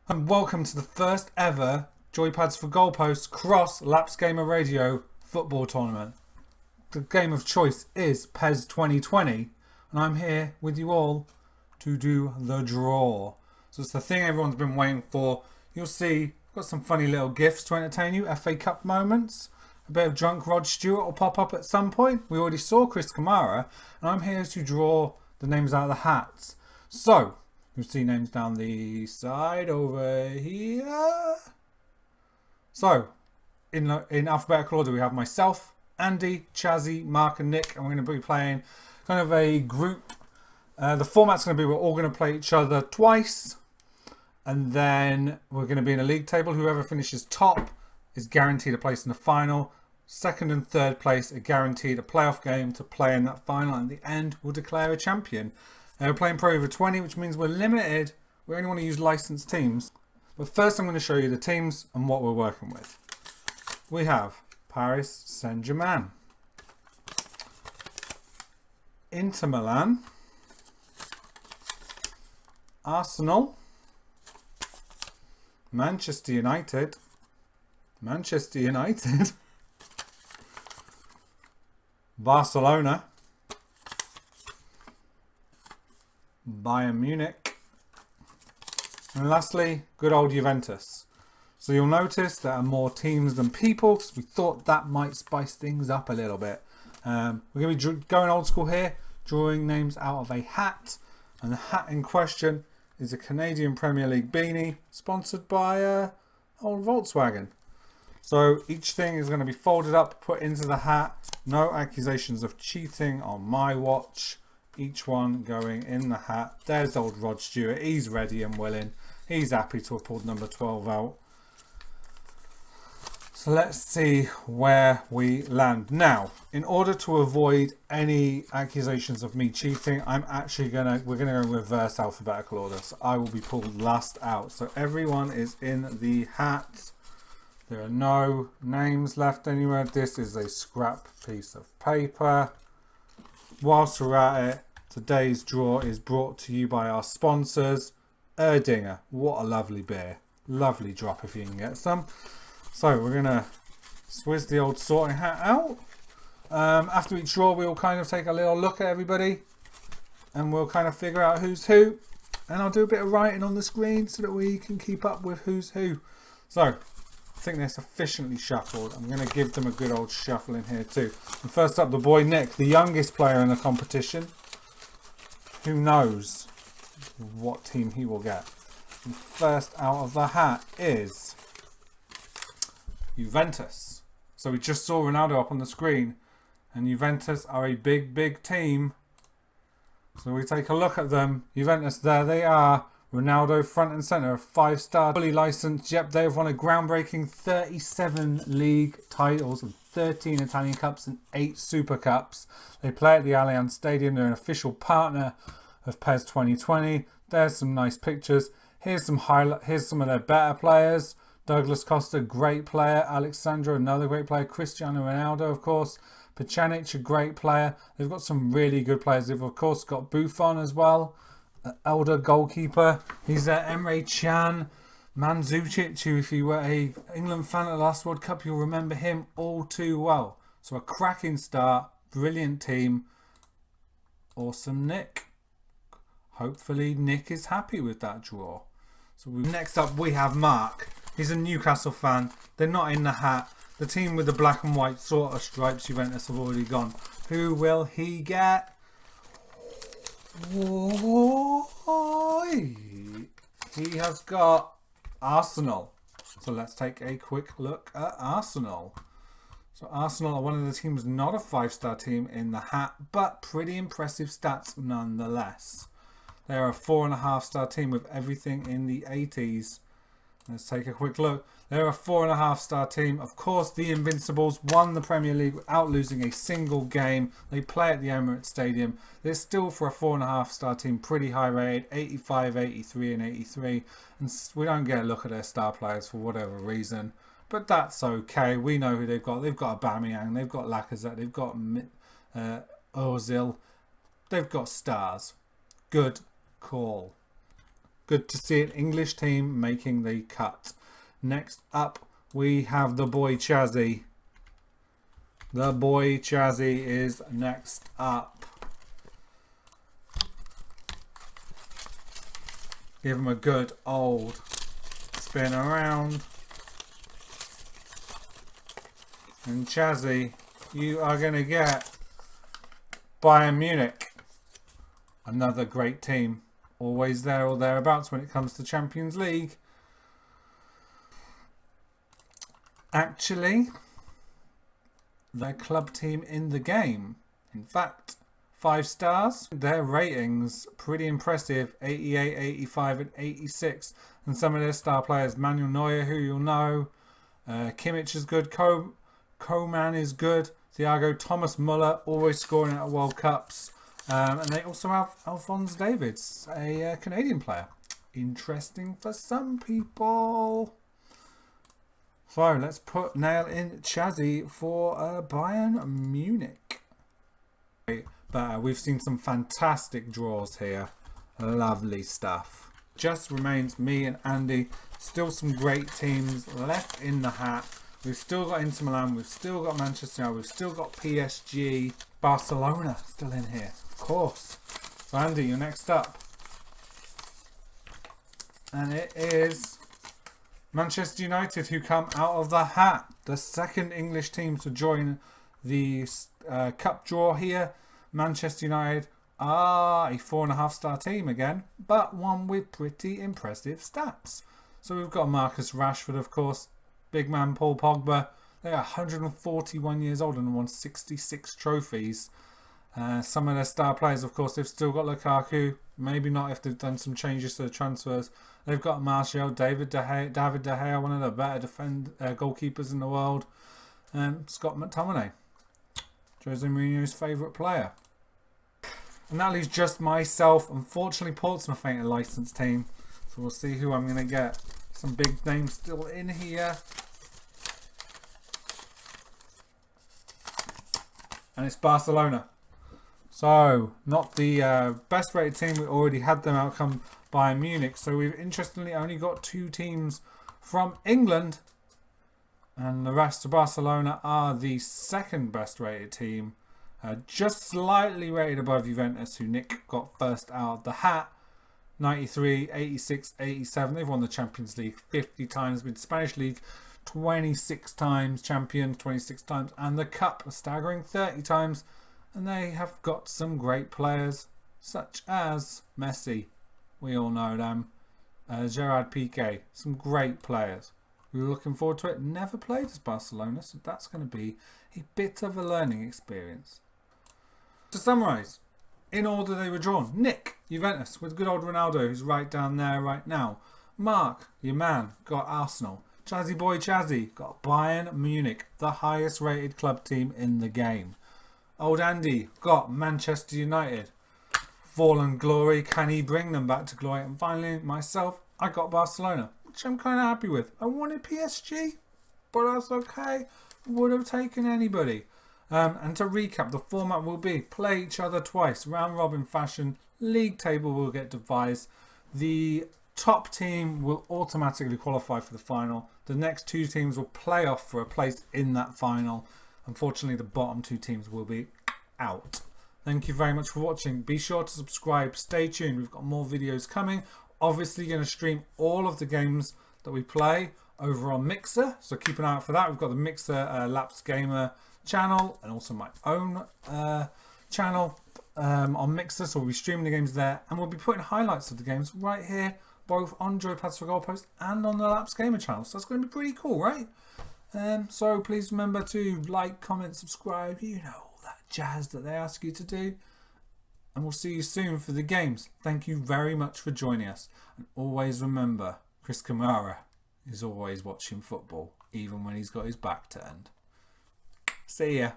And welcome to the first ever Joypads for Goalposts cross Laps Gamer Radio football tournament. The game of choice is PES 2020, and I'm here with you all to do the draw. So it's the thing everyone's been waiting for. You'll see, got some funny little gifs to entertain you, FA Cup moments. A bit of drunk Rod Stewart will pop up at some point. We already saw Chris Kamara, and I'm here to draw the names out of the hats. So, you'll see names down the side over here. So, in alphabetical order, we have myself, Andy, Chazzy, Mark, and Nick, and we're going to be playing kind of a group. The format's going to be we're all going to play each other twice, and then we're going to be in a league table. Whoever finishes top is guaranteed a place in the final. Second and third place are guaranteed a playoff game to play in that final, and at the end, we'll declare a champion. We're playing Pro over 20, which means we're limited. We only want to use licensed teams. But first I'm going to show you the teams and what we're working with. We have Paris Saint-Germain, Inter Milan, Arsenal, Manchester United, Barcelona, Bayern Munich, and lastly, good old Juventus. So you'll notice there are more teams than people, because we thought that might spice things up a little bit. We're going to be going old school here, drawing names out of a hat, and the hat in question is a Canadian Premier League beanie, sponsored by old Volkswagen. So each thing is going to be folded up, put into the hat. No accusations of cheating on my watch. Each one going in the hat. There's old Rod Stewart. He's ready and willing. He's happy to have pulled number 12 out. So let's see where we land. Now, in order to avoid any accusations of me cheating, we're gonna go in reverse alphabetical order. So I will be pulled last out. So everyone is in the hat. There are no names left anywhere. This is a scrap piece of paper. Whilst we're at it, today's draw is brought to you by our sponsors, Erdinger. What a lovely beer. Lovely drop if you can get some. So we're going to swizz the old sorting hat out. After each draw, we'll kind of take a little look at everybody, and we'll kind of figure out who's who. And I'll do a bit of writing on the screen so that we can keep up with who's who. So, I think they're sufficiently shuffled. I'm going to give them a good old shuffle in here too. And first up, the boy Nick, the youngest player in the competition. Who knows what team he will get? And first out of the hat is Juventus. So we just saw Ronaldo up on the screen, and Juventus are a big, big team. So we take a look at them. Juventus, there they are. Ronaldo front and centre, a 5-star, fully licensed. Yep, they have won a groundbreaking 37 league titles and 13 Italian Cups and 8 Super Cups. They play at the Allianz Stadium. They're an official partner of PES 2020. There's some nice pictures. Here's some of their better players. Douglas Costa, great player. Alexandro, another great player. Cristiano Ronaldo, of course. Pjanic, a great player. They've got some really good players. They've, of course, got Buffon as well. Elder goalkeeper. He's there. Emre Can, Mandzukic, who, if you were a England fan at the last World Cup, you'll remember him all too well. So a cracking start, brilliant team. Awesome Nick. Hopefully Nick is happy with that draw. So next up we have Mark. He's a Newcastle fan. They're not in the hat. The team with the black and white sort of stripes, Juventus, have already gone. Who will he get? He has got Arsenal. So let's take a quick look at Arsenal. So Arsenal are one of the teams, not a 5-star team in the hat, but pretty impressive stats nonetheless. They are a 4.5-star team with everything in the 80s. Let's take a quick look. They're a 4.5-star team. Of course, the Invincibles won the Premier League without losing a single game. They play at the Emirates Stadium. They're still, for a 4.5-star team, pretty high rated. 85, 83 and 83. And we don't get a look at their star players for whatever reason. But that's okay. We know who they've got. They've got Aubameyang. They've got Lacazette. They've got Ozil. They've got stars. Good call. Good to see an English team making the cut. Next up, we have the boy Chazzy. The boy Chazzy is next up. Give him a good old spin around. And Chazzy, you are going to get Bayern Munich. Another great team. Always there or thereabouts when it comes to Champions League. Actually, their club team in the game. In fact, 5 stars. Their ratings pretty impressive. 88, 85 and 86. And some of their star players, Manuel Neuer, who you'll know. Kimmich is good. Coman is good. Thiago Thomas Muller, always scoring at World Cups. And they also have Alphonse Davids, a Canadian player. Interesting for some people. So let's nail in Chazzy for Bayern Munich. But we've seen some fantastic draws here. Lovely stuff. Just remains me and Andy. Still some great teams left in the hat. We've still got Inter Milan. We've still got Manchester United. We've still got PSG. Barcelona still in here. Of course. So Andy, you're next up. And it is Manchester United who come out of the hat. The second English team to join the cup draw here. Manchester United are a 4.5-star team again, but one with pretty impressive stats. So we've got Marcus Rashford, of course, big man Paul Pogba. They are 141 years old and won 66 trophies. Some of their star players, of course, they've still got Lukaku. Maybe not if they've done some changes to the transfers. They've got Martial, David De Gea, one of the better goalkeepers in the world. Scott McTominay, Jose Mourinho's favourite player. And that leaves just myself. Unfortunately, Portsmouth ain't a licensed team. So we'll see who I'm going to get. Some big names still in here. And it's Barcelona. So, not the best rated team. We already had them outcome Bayern Munich. So we've interestingly only got 2 teams from England. And the rest of Barcelona are the second best rated team. Just slightly rated above Juventus, who Nick got first out of the hat. 93, 86, 87. They've won the Champions League 50 times. Been Spanish League 26 times. Champions 26 times. And the Cup a staggering 30 times. And they have got some great players, such as Messi. We all know them. Gerard Piqué. Some great players. We're looking forward to it. Never played as Barcelona, so that's going to be a bit of a learning experience. To summarise, in order they were drawn. Nick, Juventus, with good old Ronaldo, who's right down there right now. Mark, your man, got Arsenal. Chazzy boy Chazzy got Bayern Munich, the highest rated club team in the game. Old Andy got Manchester United. Fallen glory, can he bring them back to glory? And finally, myself, I got Barcelona, which I'm kind of happy with. I wanted PSG, but that's okay. Would have taken anybody. And to recap, the format will be play each other twice, round robin fashion. League table will get devised. The top team will automatically qualify for the final. The next 2 teams will play off for a place in that final. Unfortunately, the bottom 2 teams will be out. Thank you very much for watching. Be sure to subscribe. Stay tuned. We've got more videos coming. Obviously, going to stream all of the games that we play over on Mixer. So keep an eye out for that. We've got the Mixer Laps Gamer channel and also my own channel on Mixer. So we'll be streaming the games there. And we'll be putting highlights of the games right here, both on Joypads for Goalposts and on the Laps Gamer channel. So that's going to be pretty cool, right? So please remember to like, comment, subscribe, you know, all that jazz that they ask you to do. And we'll see you soon for the games. Thank you very much for joining us. And always remember, Chris Kamara is always watching football, even when he's got his back turned. See ya.